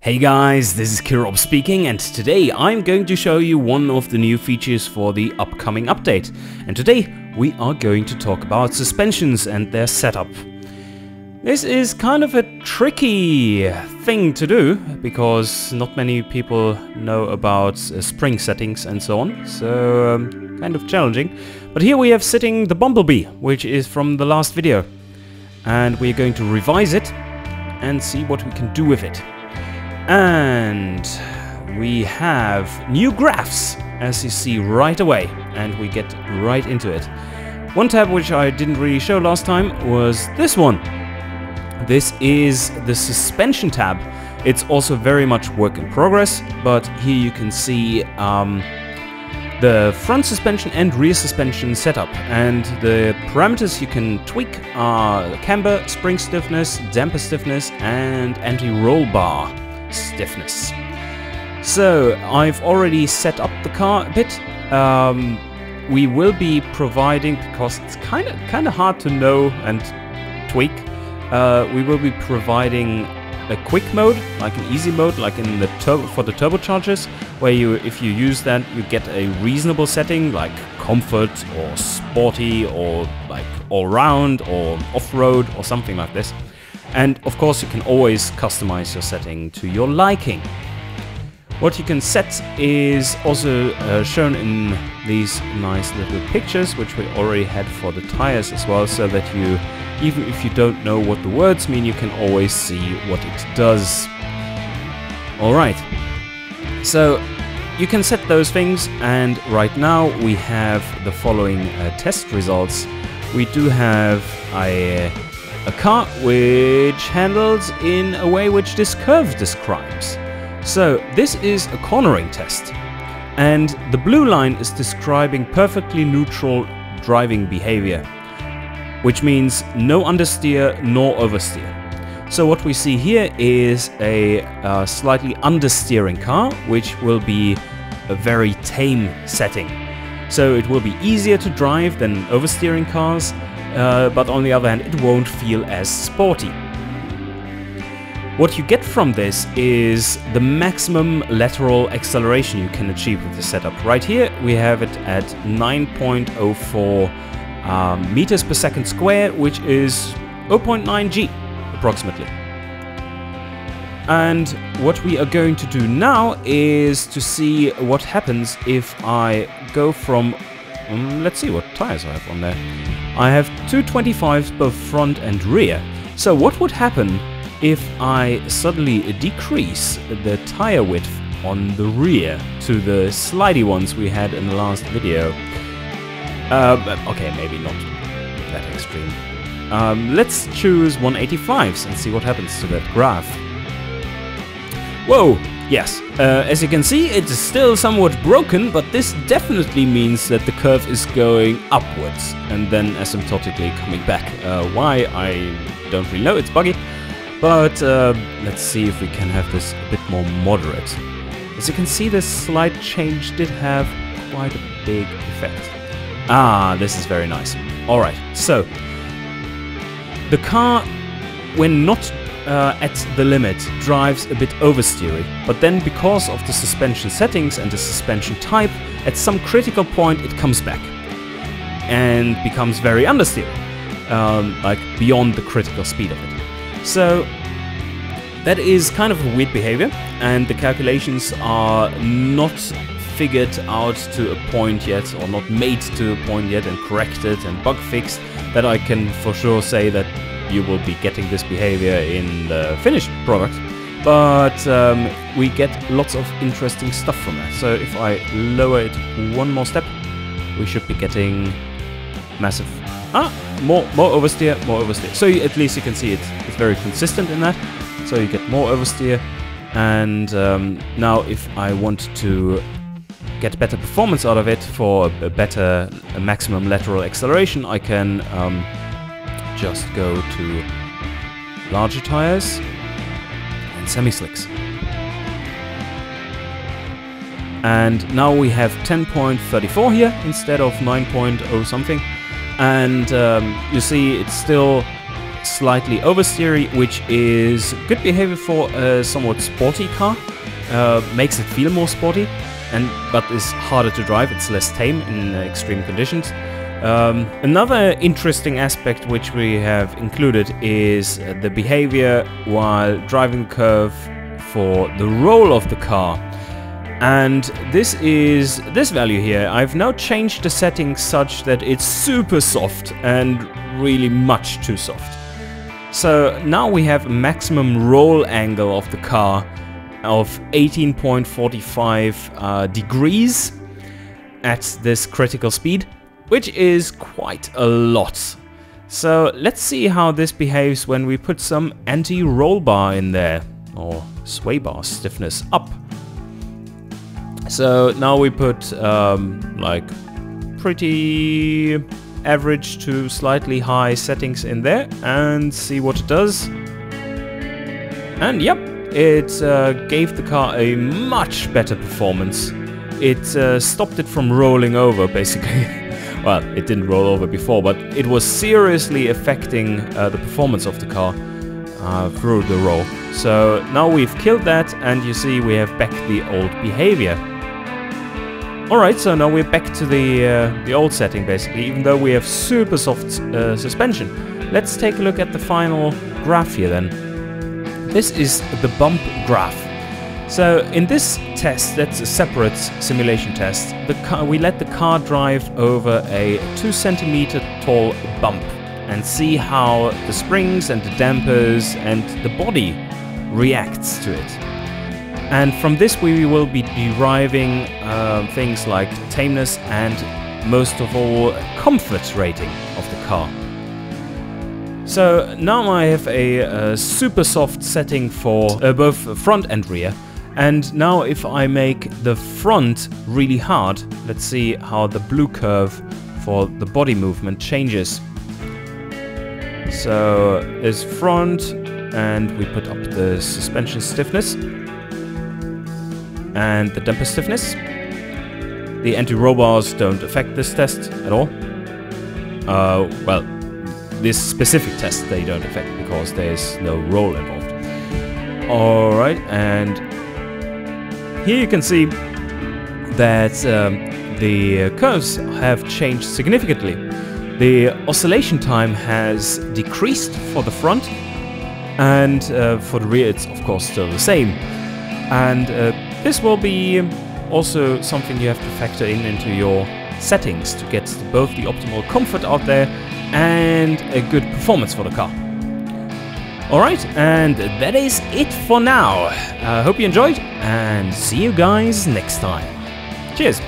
Hey guys, this is Killrob speaking, and today I'm going to show you one of the new features for the upcoming update. And today we are going to talk about suspensions and their setup. This is kind of a tricky thing to do, because not many people know about spring settings and so on, so kind of challenging. But here we have sitting the Bumblebee, which is from the last video. And we're going to revise it and see what we can do with it. And we have new graphs, as you see right away, and we get right into it. One tab which I didn't really show last time was this one. This is the suspension tab. It's also very much work in progress, but here you can see the front suspension and rear suspension setup, and the parameters you can tweak are camber, spring stiffness, damper stiffness, and anti-roll bar stiffness. So I've already set up the car a bit. We will be providing, because it's kind of hard to know and tweak, we will be providing a quick mode, like an easy mode, like in the for the turbochargers, where if you use that, you get a reasonable setting like comfort or sporty or like all round or off-road or something like this. And of course you can always customize your setting to your liking. What you can set is also shown in these nice little pictures, which we already had for the tires as well, so that you, even if you don't know what the words mean, you can always see what it does. Alright, so you can set those things, and right now we have the following test results. We do have a car which handles in a way which this curve describes. So this is a cornering test, and the blue line is describing perfectly neutral driving behavior, which means no understeer nor oversteer. So what we see here is a slightly understeering car, which will be a very tame setting. So it will be easier to drive than oversteering cars, but on the other hand it won't feel as sporty. What you get from this is the maximum lateral acceleration you can achieve with the setup. Right here we have it at 9.04 meters per second square, which is 0.9 G approximately. And what we are going to do now is to see what happens if I go from, let's see what tires I have on there. I have 225s both front and rear. So what would happen if I suddenly decrease the tire width on the rear to the slidey ones we had in the last video? Okay, maybe not that extreme. Let's choose 185s and see what happens to that graph. Whoa! Yes, as you can see, it is still somewhat broken, but this definitely means that the curve is going upwards and then asymptotically coming back. Why? I don't really know, it's buggy. But let's see if we can have this a bit more moderate. As you can see, this slight change did have quite a big effect. Ah, this is very nice. Alright, so the car, when not at the limit, drives a bit oversteery, but then because of the suspension settings and the suspension type, at some critical point it comes back and becomes very understeery, like beyond the critical speed of it. So that is kind of a weird behavior, and the calculations are not figured out to a point yet, or not made to a point yet and corrected and bug fixed, that I can for sure say that you will be getting this behavior in the finished product. But we get lots of interesting stuff from that. So if I lower it one more step, we should be getting massive... more oversteer, more oversteer. So at least you can see it's very consistent in that. So you get more oversteer. And now if I want to get better performance out of it for a better maximum lateral acceleration, I can just go to larger tires and semi-slicks. And now we have 10.34 here instead of 9.0 something. And you see it's still slightly oversteery, which is good behavior for a somewhat sporty car. Makes it feel more sporty, but is harder to drive. It's less tame in extreme conditions. Another interesting aspect which we have included is the behavior while driving the curve for the roll of the car. And this is this value here. I've now changed the settings such that it's super soft and really much too soft. So now we have a maximum roll angle of the car of 18.45 degrees at this critical speed, which is quite a lot. So let's see how this behaves when we put some anti-roll bar in there, or sway bar stiffness up. So now we put like pretty average to slightly high settings in there and see what it does. And yep, it gave the car a much better performance. It stopped it from rolling over, basically. Well, it didn't roll over before, but it was seriously affecting the performance of the car through the roll. So now we've killed that, and you see we have back the old behavior. Alright, so now we're back to the old setting, basically, even though we have super soft suspension. Let's take a look at the final graph here then. This is the bump graph. So in this test, that's a separate simulation test, we let the car drive over a 2 centimeter tall bump and see how the springs and the dampers and the body reacts to it. And from this we will be deriving things like tameness and, most of all, comfort rating of the car. So now I have a super soft setting for both front and rear. And now if I make the front really hard, let's see how the blue curve for the body movement changes. So there's front, and we put up the suspension stiffness and the damper stiffness. The anti-roll bars don't affect this test at all. Well, this specific test they don't affect because there's no roll involved. Alright, and here you can see that the curves have changed significantly. The oscillation time has decreased for the front, and for the rear it's of course still the same. And this will be also something you have to factor into your settings to get both the optimal comfort out there and a good performance for the car. Alright, and that is it for now. Hope you enjoyed, and see you guys next time. Cheers!